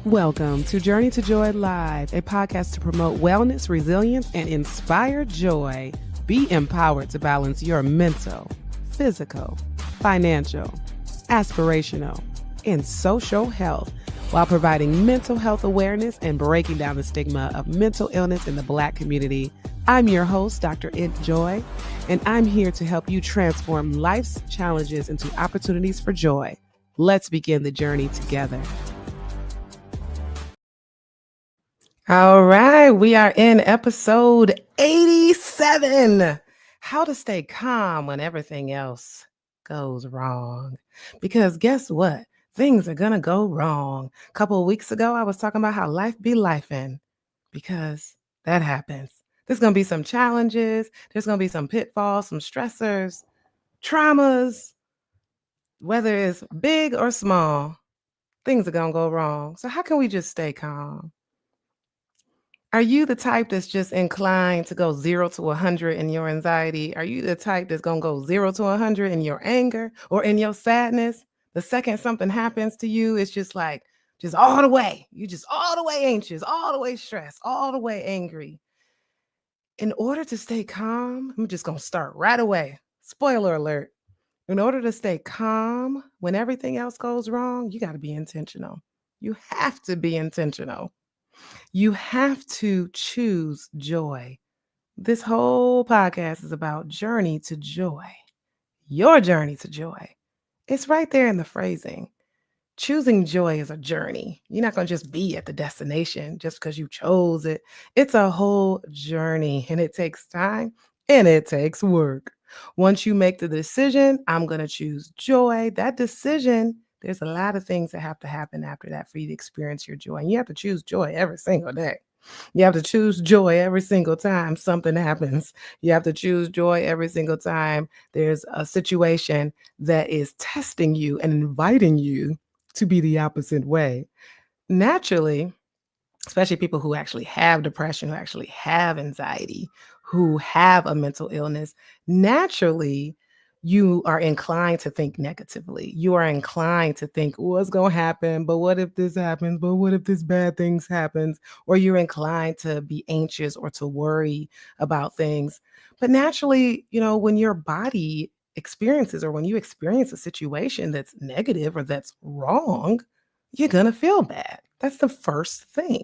Welcome to Journey to Joy Live, a podcast to promote wellness, resilience, and inspire joy. Be empowered to balance your mental, physical, financial, aspirational, and social health while providing mental health awareness and breaking down the stigma of mental illness in the Black community. I'm your host, Dr. Int Joy, and I'm here to help you transform life's challenges into opportunities for joy. Let's begin the journey together. All right, we are in episode 87. How to stay calm when everything else goes wrong. Because guess what? Things are going to go wrong. A couple of weeks ago, I was talking about how life be lifing because that happens. There's going to be some challenges. There's going to be some pitfalls, some stressors, traumas, whether it's big or small, things are going to go wrong. So how can we just stay calm? Are you the type that's just inclined to go 0 to 100 in your anxiety? Are you the type that's going to go 0 to 100 in your anger or in your sadness? The second something happens to you, it's just like, just all the way. You just all the way anxious, all the way stressed, all the way angry. In order to stay calm, I'm just going to start right away. Spoiler alert. In order to stay calm when everything else goes wrong, you got to be intentional. You have to be intentional. You have to choose joy. This whole podcast is about journey to joy. Your journey to joy. It's right there in the phrasing. Choosing joy is a journey. You're not going to just be at the destination just because you chose it. It's a whole journey, and it takes time and it takes work. Once you make the decision, I'm going to choose joy, that decision, there's a lot of things that have to happen after that for you to experience your joy. And you have to choose joy every single day. You have to choose joy every single time something happens. You have to choose joy every single time there's a situation that is testing you and inviting you to be the opposite way. Naturally, especially people who actually have depression, who actually have anxiety, who have a mental illness, naturally, you are inclined to think negatively. You are inclined to think, what's going to happen? But what if this happens? But what if this bad things happens? Or you're inclined to be anxious or to worry about things. But naturally, when your body experiences or when you experience a situation that's negative or that's wrong, you're going to feel bad. That's the first thing.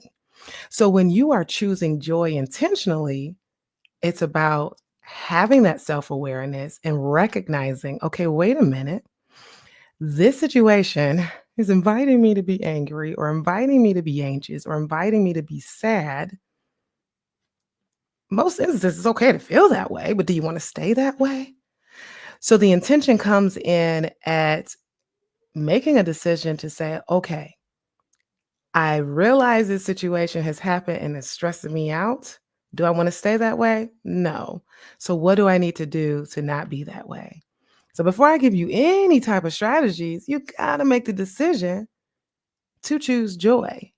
So when you are choosing joy intentionally, it's about having that self-awareness and recognizing, okay, wait a minute. This situation is inviting me to be angry or inviting me to be anxious or inviting me to be sad. Most instances, it's okay to feel that way, but do you want to stay that way? So the intention comes in at making a decision to say, okay, I realize this situation has happened and it's stressing me out. Do I want to stay that way? No. So what do I need to do to not be that way? So before I give you any type of strategies, you got to make the decision to choose joy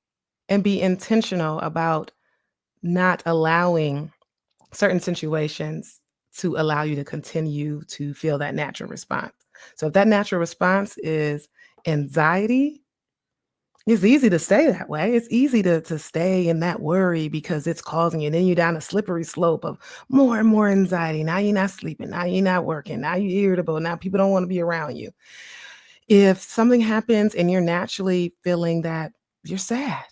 and be intentional about not allowing certain situations to allow you to continue to feel that natural response. So if that natural response is anxiety, it's easy to stay that way. It's easy to stay in that worry because it's causing you. Then you're down a slippery slope of more and more anxiety. Now you're not sleeping. Now you're not working. Now you're irritable. Now people don't want to be around you. If something happens and you're naturally feeling that you're sad,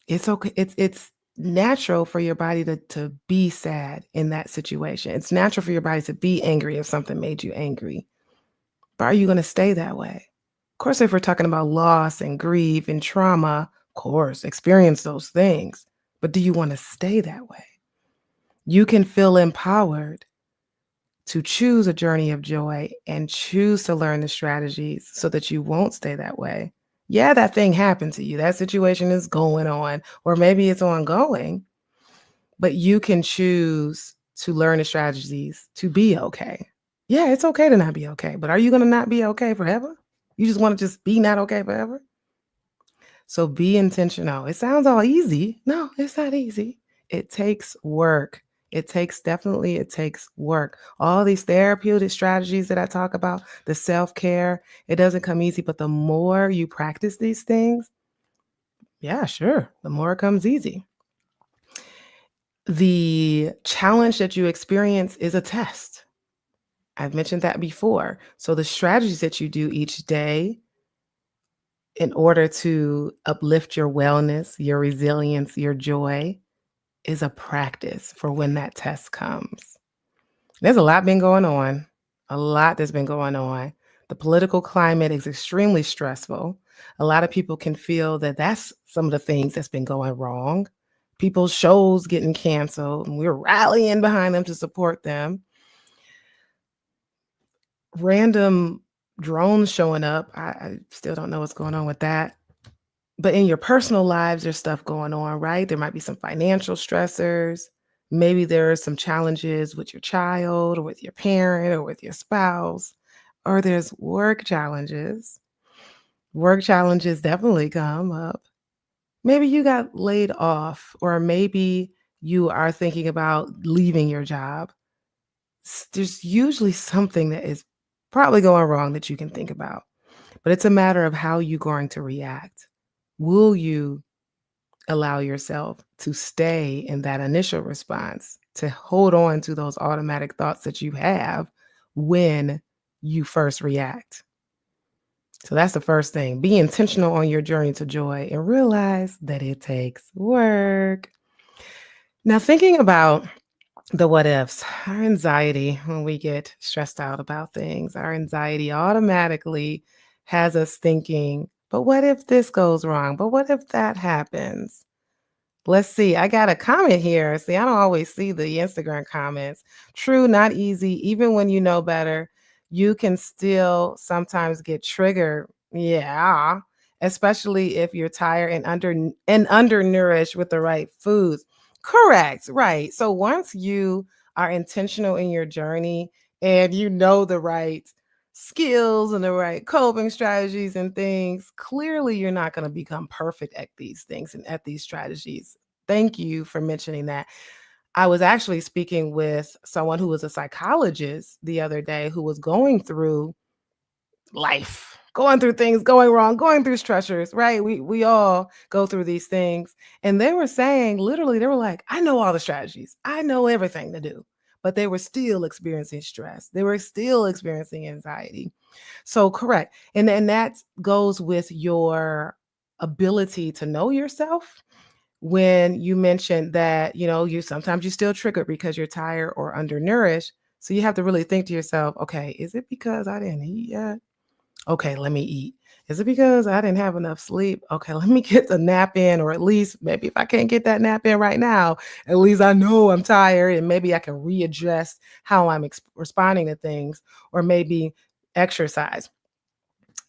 it's okay. It's natural for your body to be sad in that situation. It's natural for your body to be angry if something made you angry. But are you going to stay that way? Of course, if we're talking about loss and grief and trauma, of course, experience those things. But do you want to stay that way? You can feel empowered to choose a journey of joy and choose to learn the strategies so that you won't stay that way. Yeah, that thing happened to you. That situation is going on, or maybe it's ongoing, but you can choose to learn the strategies to be okay. Yeah, it's okay to not be okay, but are you going to not be okay forever? You just want to just be not okay forever? So be intentional. It sounds all easy. No, it's not easy. It takes work. It takes work. All these therapeutic strategies that I talk about, the self-care, it doesn't come easy, but the more you practice these things, yeah, sure, the more it comes easy. The challenge that you experience is a test. I've mentioned that before. So the strategies that you do each day in order to uplift your wellness, your resilience, your joy is a practice for when that test comes. There's a lot been going on, a lot that's been going on. The political climate is extremely stressful. A lot of people can feel that that's some of the things that's been going wrong. People's shows getting canceled, and we're rallying behind them to support them. Random drones showing up. I still don't know what's going on with that. But in your personal lives, there's stuff going on, right? There might be some financial stressors. Maybe there are some challenges with your child or with your parent or with your spouse, or there's work challenges. Work challenges definitely come up. Maybe you got laid off, or maybe you are thinking about leaving your job. There's usually something that is probably going wrong that you can think about, but it's a matter of how you're going to react. Will you allow yourself to stay in that initial response, to hold on to those automatic thoughts that you have when you first react? So that's the first thing. Be intentional on your journey to joy and realize that it takes work. Now, thinking about the what ifs, our anxiety, when we get stressed out about things, our anxiety automatically has us thinking, but what if this goes wrong? But what if that happens? Let's see. I got a comment here. See, I don't always see the Instagram comments. True, not easy. Even when you know better, you can still sometimes get triggered. Yeah, especially if you're tired and undernourished with the right foods. Correct. Right. So once you are intentional in your journey and you know the right skills and the right coping strategies and things, clearly you're not going to become perfect at these things and at these strategies. Thank you for mentioning that. I was actually speaking with someone who was a psychologist the other day who was going through life, going through things going wrong, going through stressors, right? We all go through these things. And they were saying, literally, they were like, I know all the strategies. I know everything to do. But they were still experiencing stress. They were still experiencing anxiety. So correct. And that goes with your ability to know yourself. When you mentioned that, you sometimes you still triggered because you're tired or undernourished. So you have to really think to yourself, okay, is it because I didn't eat yet? Okay, let me eat. Is it because I didn't have enough sleep? Okay, let me get the nap in, or at least maybe if I can't get that nap in right now, at least I know I'm tired and maybe I can readjust how I'm responding to things, or maybe exercise.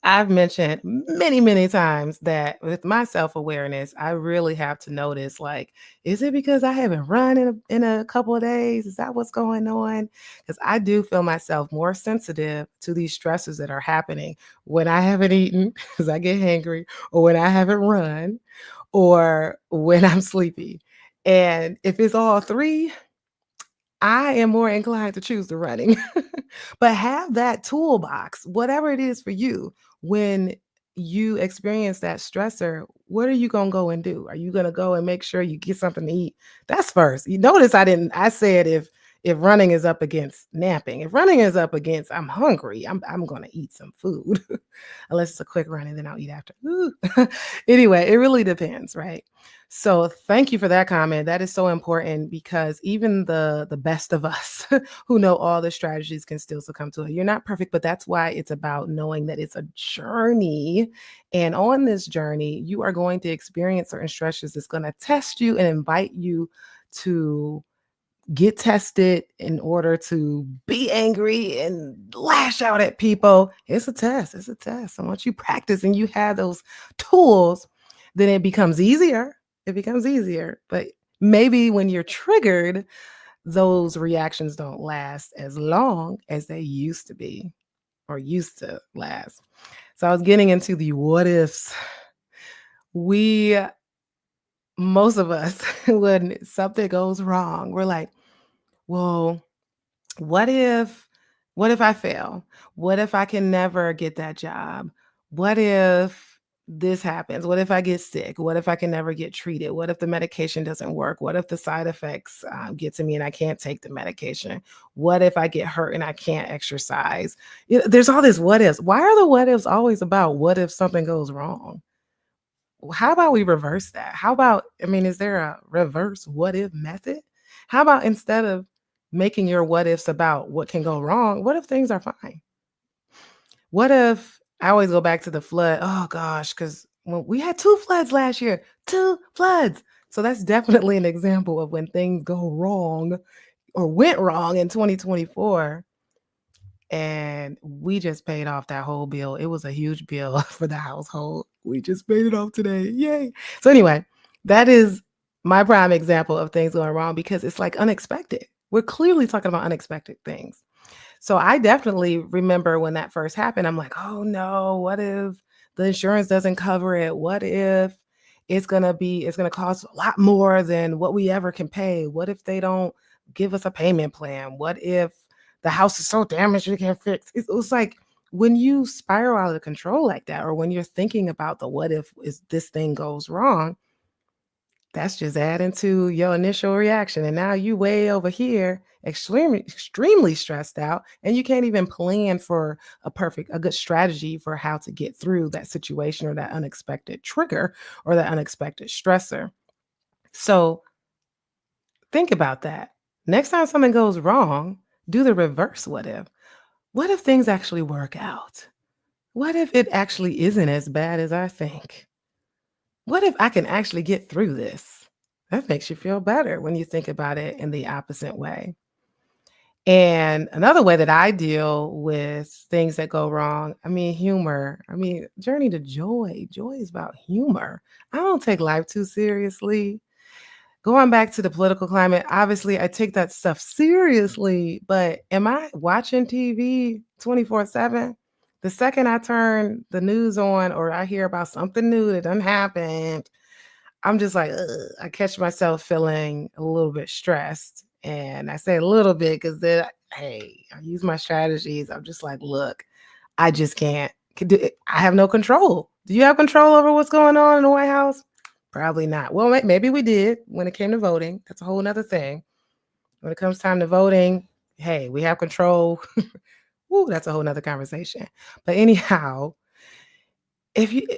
I've mentioned many, many times that with my self-awareness, I really have to notice, like, is it because I haven't run in a couple of days? Is that what's going on? Because I do feel myself more sensitive to these stresses that are happening when I haven't eaten, because I get hangry, or when I haven't run, or when I'm sleepy. And if it's all three, I am more inclined to choose the running. But have that toolbox, whatever it is for you, when you experience that stressor, what are you gonna go and do? Are you gonna go and make sure you get something to eat? That's first. You notice I said if running is up against napping. If running is up against I'm hungry, I'm gonna eat some food. Unless it's a quick run and then I'll eat after. Ooh. Anyway, it really depends, right? So thank you for that comment. That is so important because even the best of us who know all the strategies can still succumb to it. You're not perfect, but that's why it's about knowing that it's a journey. And on this journey, you are going to experience certain stresses that's going to test you and invite you to get tested in order to be angry and lash out at people. It's a test. It's a test. And once you practice and you have those tools, then it becomes easier. It becomes easier. But maybe when you're triggered, those reactions don't last as long as they used to be or used to last. So I was getting into the what ifs. We, most of us, when something goes wrong, we're like, well, what if what if I fail? What if I can never get that job? What if this happens? What if I get sick? What if I can never get treated? What if the medication doesn't work? What if the side effects get to me and I can't take the medication? What if I get hurt and I can't exercise? There's all this what ifs. Why are the what ifs always about what if something goes wrong? How about we reverse that? How about, I mean, is there a reverse what if method? How about instead of making your what ifs about what can go wrong, what if things are fine? What if I always go back to the flood? Oh gosh, because when we had two floods last year, two floods. So that's definitely an example of when things go wrong or went wrong in 2024 and we just paid off that whole bill. It was a huge bill for the household. We just paid it off today. Yay. So anyway, that is my prime example of things going wrong because it's like unexpected. We're clearly talking about unexpected things. So I definitely remember when that first happened, I'm like, "Oh no, what if the insurance doesn't cover it? What if it's going to cost a lot more than what we ever can pay? What if they don't give us a payment plan? What if the house is so damaged you can't fix?" It's like when you spiral out of control like that or when you're thinking about the what if is this thing goes wrong, that's just adding to your initial reaction. And now you way over here, extremely stressed out, and you can't even plan for a good strategy for how to get through that situation or that unexpected trigger or that unexpected stressor. So think about that. Next time something goes wrong, do the reverse what if. What if things actually work out? What if it actually isn't as bad as I think? What if I can actually get through this? That makes you feel better when you think about it in the opposite way. And another way that I deal with things that go wrong, I mean, humor. I mean, journey to joy. Joy is about humor. I don't take life too seriously. Going back to the political climate, obviously, I take that stuff seriously, but am I watching TV 24/7? The second I turn the news on or I hear about something new that done happened, I'm just like, ugh, I catch myself feeling a little bit stressed. And I say a little bit because then, hey, I use my strategies. I'm just like, look, I just can't. I have no control. Do you have control over what's going on in the White House? Probably not. Well, maybe we did when it came to voting. That's a whole nother thing. When it comes time to voting, hey, we have control. Woo, that's a whole nother conversation. But anyhow, if you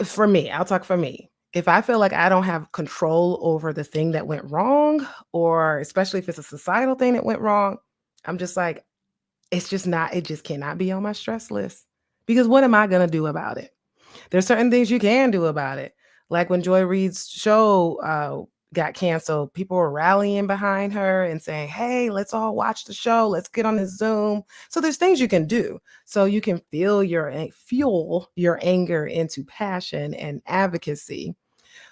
for me, I'll talk for me. If I feel like I don't have control over the thing that went wrong, or especially if it's a societal thing that went wrong, I'm just like, it just cannot be on my stress list. Because what am I gonna do about it? There's certain things you can do about it. Like when Joy Reid's show got canceled, people were rallying behind her and saying, "Hey, let's all watch the show. Let's get on this Zoom." So there's things you can do. So you can fuel your anger into passion and advocacy.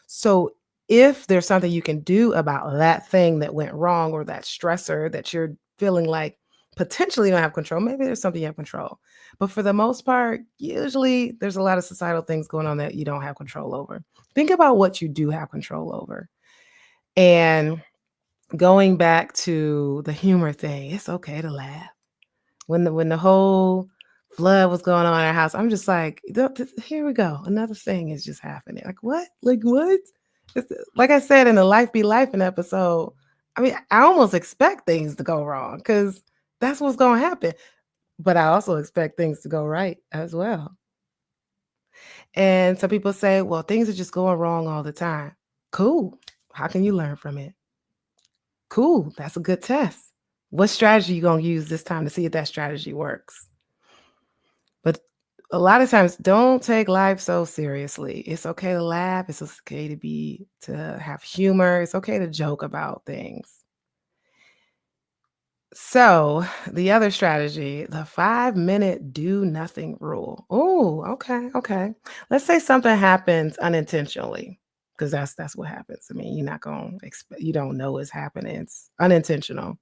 So if there's something you can do about that thing that went wrong or that stressor that you're feeling like potentially you don't have control, maybe there's something you have control. But for the most part, usually there's a lot of societal things going on that you don't have control over. Think about what you do have control over. And going back to the humor thing, it's okay to laugh. When the whole flood was going on in our house, I'm just like, here we go. Another thing is just happening. Like what? Like what? Like I said in the Life Be Life episode, I mean, I almost expect things to go wrong because that's what's going to happen. But I also expect things to go right as well. And some people say, well, things are just going wrong all the time. Cool. How can you learn from it? Cool. That's a good test. What strategy you going to use this time to see if that strategy works? But a lot of times, don't take life so seriously. It's okay to laugh. It's okay to have humor. It's okay to joke about things. So the other strategy, the 5-minute do nothing rule. Oh, okay, okay. Let's say something happens unintentionally, because that's what happens. I mean, you're not gonna expect, you don't know it's happening. It's unintentional,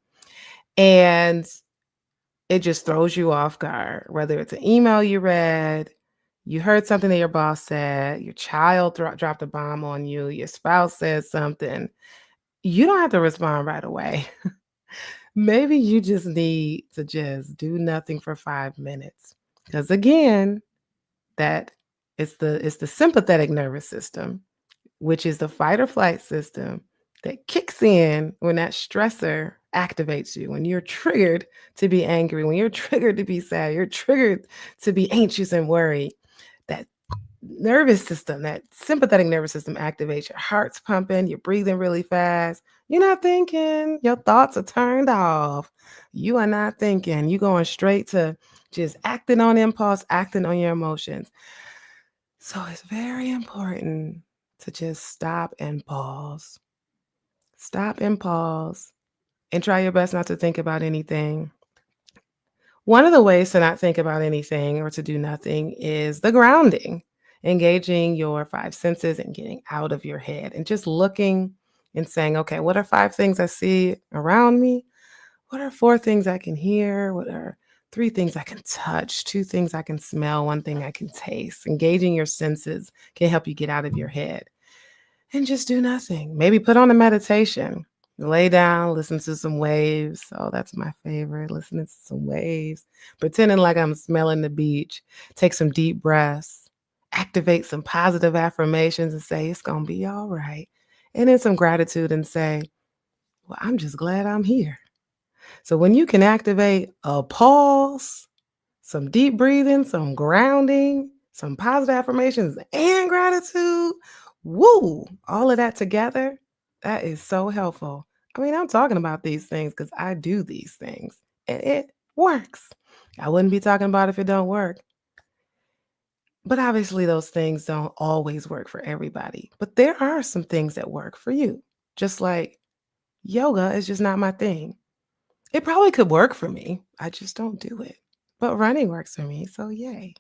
and it just throws you off guard. Whether it's an email you read, you heard something that your boss said, your child dropped a bomb on you, your spouse said something. You don't have to respond right away. Maybe you just need to just do nothing for 5 minutes. Because again, that it's the sympathetic nervous system, which is the fight or flight system that kicks in when that stressor activates you, when you're triggered to be angry, when you're triggered to be sad, you're triggered to be anxious and worried. That nervous system, that sympathetic nervous system activates, your heart's pumping, you're breathing really fast. You're not thinking, your thoughts are turned off. You are not thinking, you're going straight to just acting on impulse, acting on your emotions. So it's very important to just stop and pause. Stop and pause and try your best not to think about anything. One of the ways to not think about anything or to do nothing is the grounding, engaging your five senses and getting out of your head and just looking and saying, okay, what are five things I see around me? What are four things I can hear? What are three things I can touch? Two things I can smell? One thing I can taste? Engaging your senses can help you get out of your head and just do nothing. Maybe put on a meditation. Lay down, listen to some waves. Oh, that's my favorite. Listening to some waves. Pretending like I'm smelling the beach. Take some deep breaths. Activate some positive affirmations and say, it's going to be all right. And then some gratitude and say, well, I'm just glad I'm here. So when you can activate a pause, some deep breathing, some grounding, some positive affirmations, and gratitude, woo, all of that together, that is so helpful. I mean, I'm talking about these things because I do these things and it works. I wouldn't be talking about it if it don't work. But obviously, those things don't always work for everybody. But there are some things that work for you. Just like yoga is just not my thing. It probably could work for me. I just don't do it. But running works for me, so yay.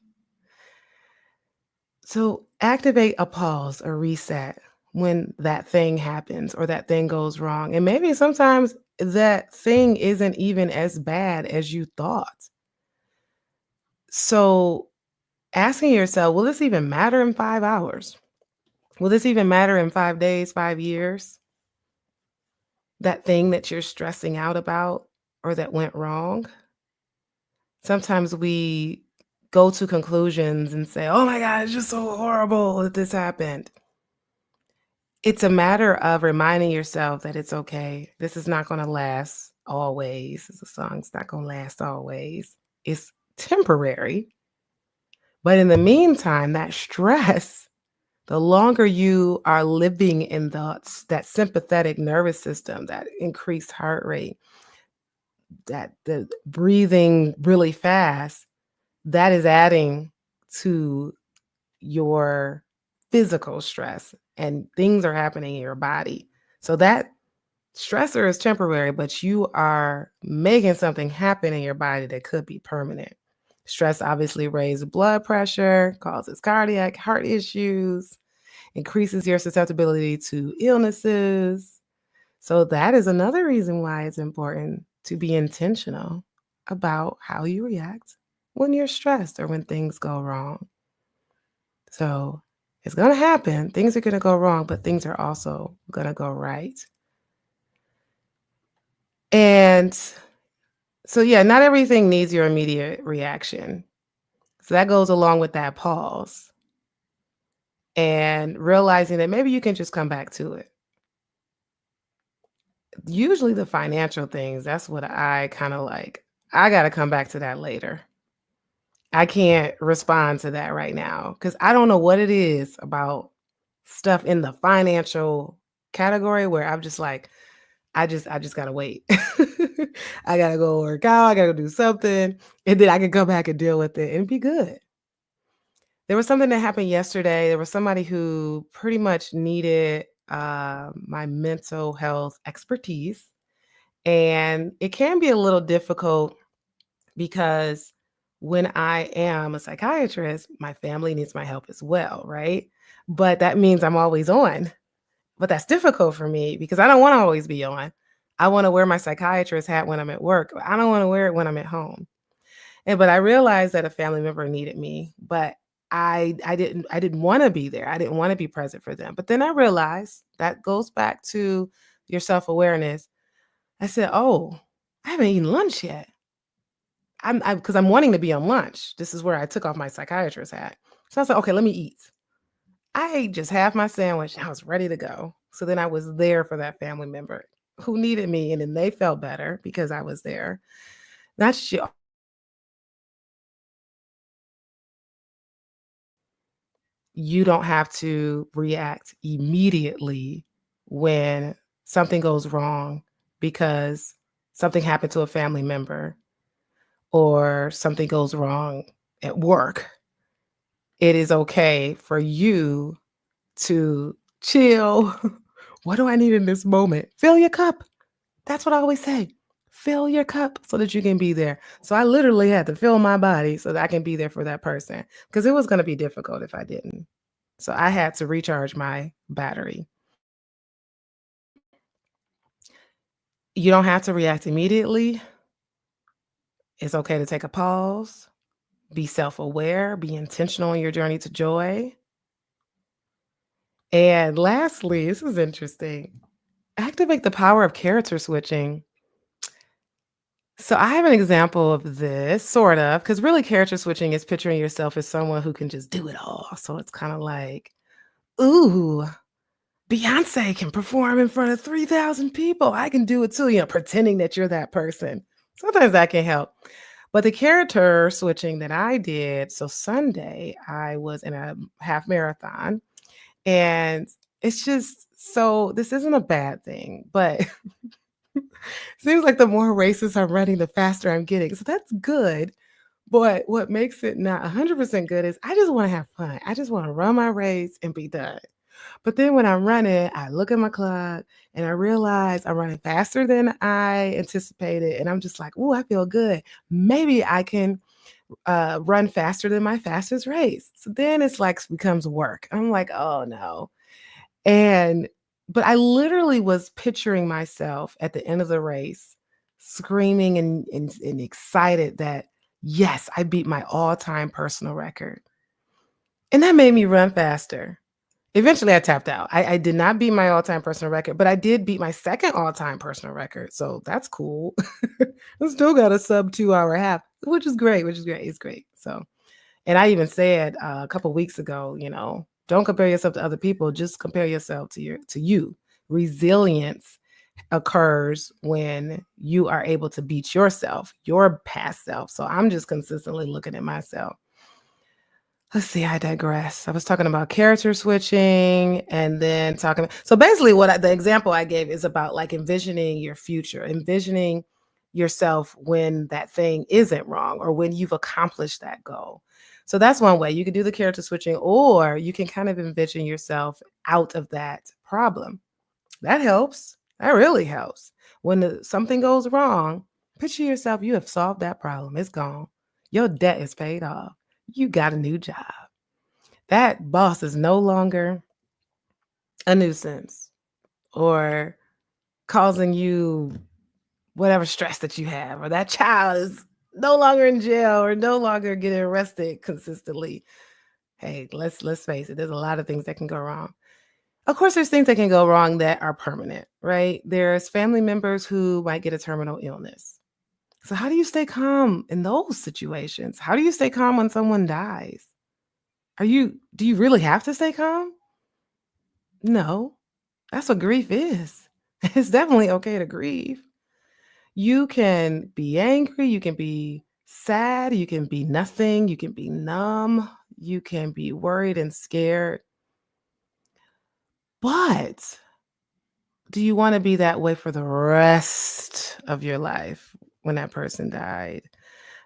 So activate a pause, a reset when that thing happens or that thing goes wrong. And maybe sometimes that thing isn't even as bad as you thought. So asking yourself, will this even matter in 5 hours? Will this even matter in 5 days, 5 years? That thing that you're stressing out about or that went wrong? Sometimes we go to conclusions and say, oh my God, it's just so horrible that this happened. It's a matter of reminding yourself that it's okay. This is not going to last always. It's a song, it's not going to last always. It's temporary. But in the meantime, that stress, the longer you are living in that sympathetic nervous system, that increased heart rate, that the breathing really fast, that is adding to your physical stress and things are happening in your body. So that stressor is temporary, but you are making something happen in your body that could be permanent. Stress obviously raises blood pressure, causes cardiac heart issues, increases your susceptibility to illnesses. So that is another reason why it's important to be intentional about how you react when you're stressed or when things go wrong. So it's going to happen. Things are going to go wrong, but things are also going to go right. And so, yeah, not everything needs your immediate reaction. So that goes along with that pause and realizing that maybe you can just come back to it. Usually, the financial things, that's what I kind of like. I got to come back to that later. I can't respond to that right now because I don't know what it is about stuff in the financial category where I'm just like, I just gotta wait. I gotta go work out, I gotta do something, and then I can go back and deal with it and be good. There was something that happened yesterday. There was somebody who pretty much needed my mental health expertise. And it can be a little difficult because when I am a psychiatrist, my family needs my help as well, right? But that means I'm always on. But that's difficult for me because I don't wanna always be on. I wanna wear my psychiatrist hat when I'm at work. I don't wanna wear it when I'm at home. But I realized that a family member needed me, but I didn't wanna be there. I didn't wanna be present for them. But then I realized that goes back to your self-awareness. I said, "Oh, I haven't eaten lunch yet. Because I'm wanting to be on lunch. This is where I took off my psychiatrist hat. So I was like, okay, let me eat. I ate just half my sandwich. I was ready to go. So then I was there for that family member who needed me, and then they felt better because I was there. That's you. You don't have to react immediately when something goes wrong because something happened to a family member or something goes wrong at work. It is okay for you to chill. What do I need in this moment? Fill your cup. That's what I always say. Fill your cup so that you can be there. So I literally had to fill my body so that I can be there for that person because it was going to be difficult if I didn't. So I had to recharge my battery. You don't have to react immediately. It's okay to take a pause, be self aware, be intentional in your journey to joy. And lastly, this is interesting, activate the power of character switching. So I have an example of this, sort of, because really character switching is picturing yourself as someone who can just do it all. So it's kind of like, ooh, Beyonce can perform in front of 3,000 people. I can do it too, pretending that you're that person. Sometimes that can help. But the character switching that I did, so Sunday, I was in a half marathon. And it's just so this isn't a bad thing, but seems like the more races I'm running, the faster I'm getting. So that's good. But what makes it not 100% good is I just want to have fun. I just want to run my race and be done. But then when I'm running, I look at my clock and I realize I'm running faster than I anticipated. And I'm just like, oh, I feel good. Maybe I can run faster than my fastest race. So then it's like becomes work. I'm like, oh no. And but I literally was picturing myself at the end of the race screaming and excited that, yes, I beat my all-time personal record. And that made me run faster. Eventually, I tapped out. I did not beat my all-time personal record, but I did beat my second all-time personal record, so that's cool. I still got a sub 2-hour half, which is great, it's great. So and I even said, a couple weeks ago, don't compare yourself to other people, just compare yourself to you. Resilience occurs when you are able to beat yourself, your past self. So I'm just consistently looking at myself. Let's see, I digress. I was talking about character switching and then so basically the example I gave is about like envisioning your future, envisioning yourself when that thing isn't wrong or when you've accomplished that goal. So that's one way you can do the character switching, or you can kind of envision yourself out of that problem. That helps. That really helps. When something goes wrong, picture yourself, you have solved that problem. It's gone. Your debt is paid off. You got a new job. That boss is no longer a nuisance or causing you whatever stress that you have, or that child is no longer in jail or no longer getting arrested consistently. Hey, let's face it, there's a lot of things that can go wrong. Of course, there's things that can go wrong that are permanent, right? There's family members who might get a terminal illness. So how do you stay calm in those situations? How do you stay calm when someone dies? Do you really have to stay calm? No. That's what grief is. It's definitely okay to grieve. You can be angry, you can be sad, you can be nothing, you can be numb, you can be worried and scared. But do you want to be that way for the rest of your life when that person died?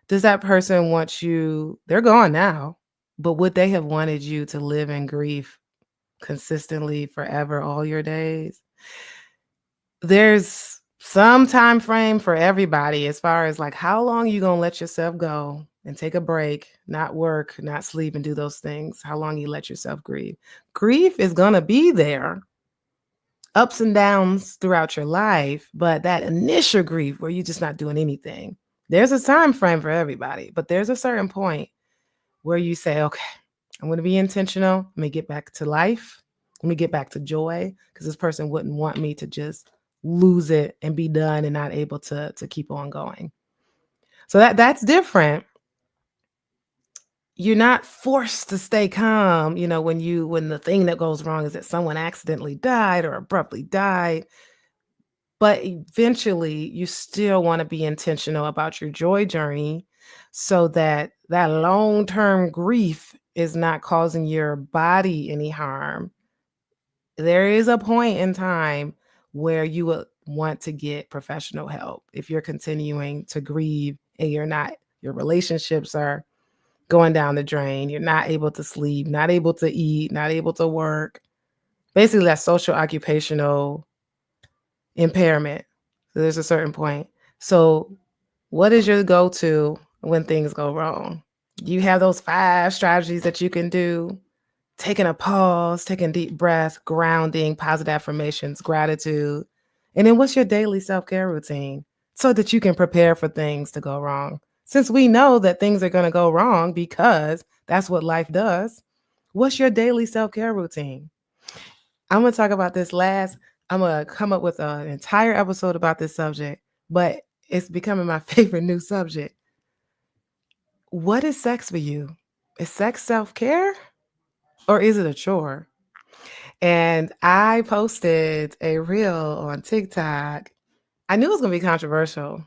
Does that person want you? They're gone now, but would they have wanted you to live in grief consistently forever, all your days? There's some time frame for everybody as far as like how long you gonna let yourself go and take a break, not work, not sleep, and do those things. How long you let yourself grieve. Grief is gonna be there, ups and downs throughout your life, but that initial grief where you're just not doing anything, there's a time frame for everybody, but there's a certain point where you say, okay, I'm going to be intentional. Let me get back to life. Let me get back to joy, because this person wouldn't want me to just lose it and be done and not able to keep on going. So that's different. You're not forced to stay calm, when the thing that goes wrong is that someone accidentally died or abruptly died. But eventually, you still want to be intentional about your joy journey so that that long-term grief is not causing your body any harm. There is a point in time where you would want to get professional help if you're continuing to grieve and your relationships are going down the drain. You're not able to sleep, not able to eat, not able to work. Basically, that social occupational impairment. So there's a certain point. So, what is your go to when things go wrong? You have those 5 strategies that you can do: taking a pause, taking a deep breath, grounding, positive affirmations, gratitude. And then, what's your daily self care routine so that you can prepare for things to go wrong? Since we know that things are going to go wrong because that's what life does, what's your daily self care routine? I'm going to talk about this last. I'm going to come up with an entire episode about this subject, but it's becoming my favorite new subject. What is sex for you? Is sex self care or is it a chore? And I posted a reel on TikTok. I knew it was going to be controversial.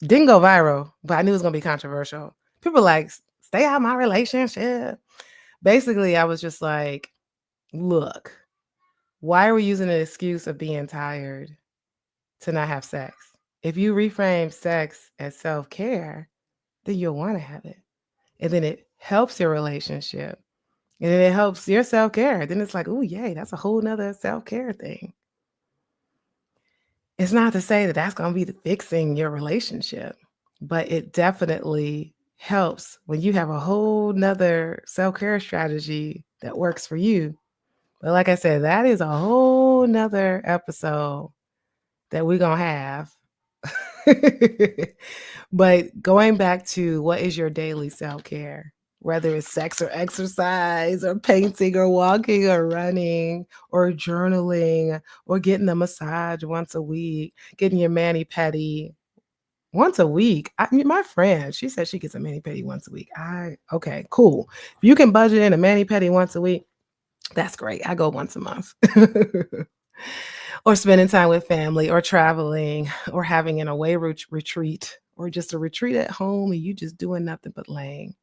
Didn't go viral, but I knew it was going to be controversial. People like, stay out of my relationship. Basically, I was just like, look, why are we using the excuse of being tired to not have sex? If you reframe sex as self-care, then you'll want to have it. And then it helps your relationship. And then it helps your self-care. Then it's like, oh, yay, that's a whole nother self-care thing. It's not to say that that's going to be fixing your relationship, but it definitely helps when you have a whole nother self-care strategy that works for you. But like I said, that is a whole nother episode that we're going to have. But going back to what is your daily self-care, whether it's sex or exercise or painting or walking or running or journaling or getting a massage once a week, getting your mani-pedi once a week. I mean, my friend, she said she gets a mani-pedi once a week. Okay, cool. If you can budget in a mani-pedi once a week, that's great. I go once a month. Or spending time with family or traveling or having an away retreat or just a retreat at home and you just doing nothing but laying.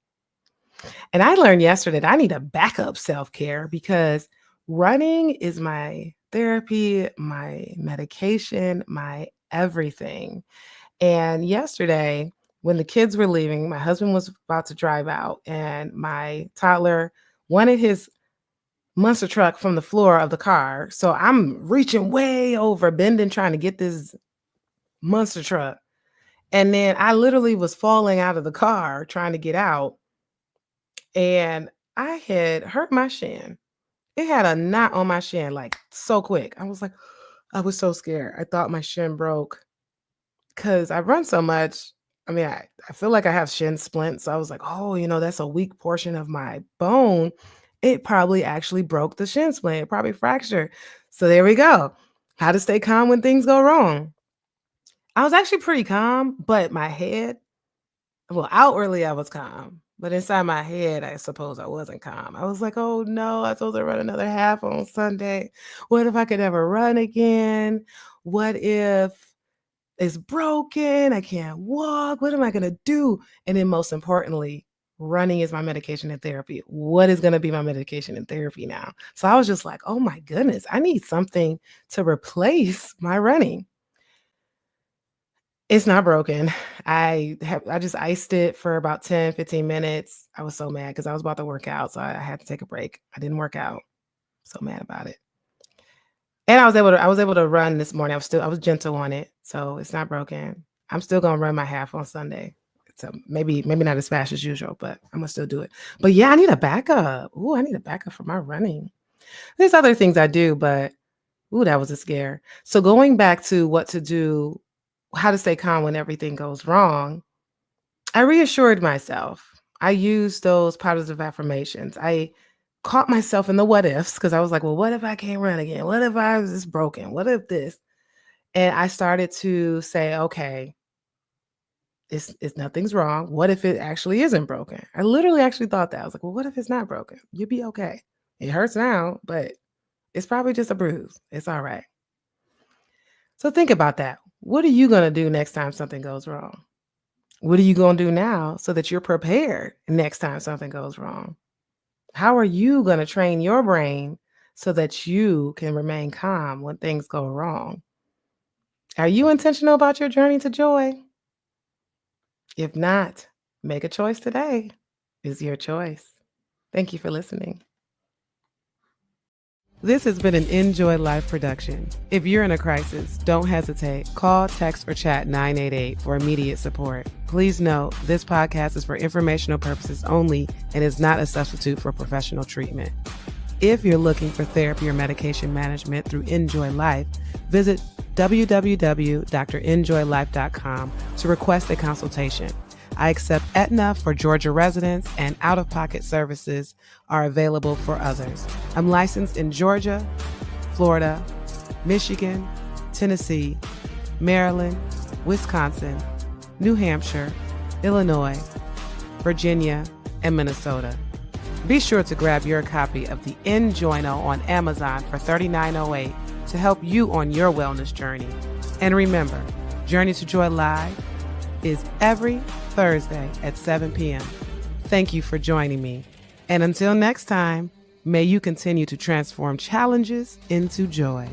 And I learned yesterday that I need a backup self-care because running is my therapy, my medication, my everything. And yesterday, when the kids were leaving, my husband was about to drive out and my toddler wanted his monster truck from the floor of the car. So I'm reaching way over, bending, trying to get this monster truck. And then I literally was falling out of the car trying to get out. And I had hurt my shin. It had a knot on my shin, like so quick. I was so scared. I thought my shin broke because I run so much. I mean, I feel like I have shin splints. So I was like, oh, that's a weak portion of my bone. It probably actually broke the shin splint. It probably fractured. So there we go. How to stay calm when things go wrong. I was actually pretty calm, but my head, well, outwardly I was calm, but inside my head, I suppose I wasn't calm. I was like, oh no, I'm supposed to run another half on Sunday. What if I could ever run again? What if it's broken? I can't walk. What am I going to do? And then most importantly, running is my medication and therapy. What is going to be my medication and therapy now? So I was just like, oh my goodness, I need something to replace my running. It's not broken. I just iced it for about 10, 15 minutes. I was so mad because I was about to work out, so I had to take a break. I didn't work out. So mad about it. And I was able to run this morning. I was gentle on it, so it's not broken. I'm still gonna run my half on Sunday. So maybe not as fast as usual, but I'm gonna still do it. But yeah, I need a backup. Ooh, I need a backup for my running. There's other things I do, but ooh, that was a scare. So going back to what to do, how to stay calm when everything goes wrong, I reassured myself. I used those positive affirmations. I caught myself in the what ifs because I was like, well, what if I can't run again? What if I was just broken? What if this? And I started to say, okay, it's nothing's wrong. What if it actually isn't broken? I literally actually thought that. I was like, well, what if it's not broken? You'll be okay. It hurts now, but it's probably just a bruise. It's all right. So think about that. What are you going to do next time something goes wrong? What are you going to do now so that you're prepared next time something goes wrong? How are you going to train your brain so that you can remain calm when things go wrong? Are you intentional about your journey to joy? If not, make a choice today. It's your choice. Thank you for listening. This has been an Enjoy Life production. If you're in a crisis, don't hesitate. Call, text, or chat 988 for immediate support. Please note, this podcast is for informational purposes only and is not a substitute for professional treatment. If you're looking for therapy or medication management through Enjoy Life, visit www.drenjoylife.com to request a consultation. I accept Aetna for Georgia residents, and out-of-pocket services are available for others. I'm licensed in Georgia, Florida, Michigan, Tennessee, Maryland, Wisconsin, New Hampshire, Illinois, Virginia, and Minnesota. Be sure to grab your copy of the Enjoyno on Amazon for $39.08 to help you on your wellness journey. And remember, Journey to Joy Live is every Thursday at 7 p.m. Thank you for joining me. And until next time, may you continue to transform challenges into joy.